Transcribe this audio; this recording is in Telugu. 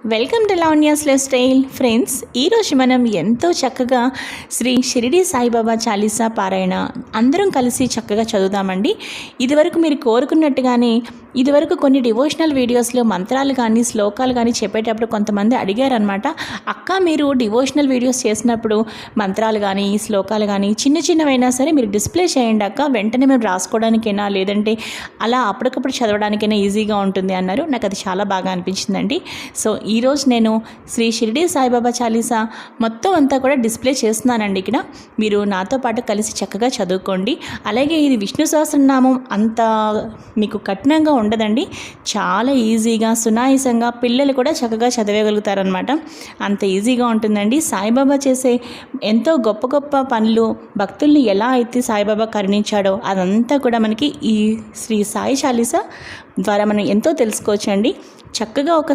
Welcome to Lavanya's life style. Friends, ఈరోజు మనం ఎంతో చక్కగా శ్రీ షిరిడి సాయిబాబా చాలీసా పారాయణ అందరం కలిసి చక్కగా చదువుదామండి. ఇదివరకు మీరు కోరుకున్నట్టుగానే ఇదివరకు కొన్ని డివోషనల్ వీడియోస్లో మంత్రాలు కానీ శ్లోకాలు కానీ చెప్పేటప్పుడు కొంతమంది అడిగారనమాట. అక్క, మీరు డివోషనల్ వీడియోస్ చేసినప్పుడు మంత్రాలు కానీ శ్లోకాలు కానీ చిన్నవైనా సరే మీరు డిస్ప్లే చేయండి అక్క, వెంటనే మేము రాసుకోవడానికైనా లేదంటే అలా అప్పటికప్పుడు చదవడానికైనా ఈజీగా ఉంటుంది అన్నారు. నాకు అది చాలా బాగా అనిపించిందండి. సో ఈరోజు నేను శ్రీ షిరిడి సాయిబాబా చాలీసా మొత్తం అంతా కూడా డిస్ప్లే చేస్తున్నానండి. ఇక్కడ మీరు నాతో పాటు కలిసి చక్కగా చదువుకోండి. అలాగే ఇది విష్ణు సహస్రనామం అంత మీకు కఠినంగా ఉండదండి, చాలా ఈజీగా సునాయాసంగా పిల్లలు కూడా చక్కగా చదవగలుగుతారనమాట. అంత ఈజీగా ఉంటుందండి. సాయిబాబా చేసే ఎంతో గొప్ప గొప్ప పనులు, భక్తుల్ని ఎలా అయితే సాయిబాబా కరుణించాడో అదంతా కూడా మనకి ఈ శ్రీ సాయి చాలీసా ద్వారా మనం ఎంతో తెలుసుకోవచ్చండి. చక్కగా ఒక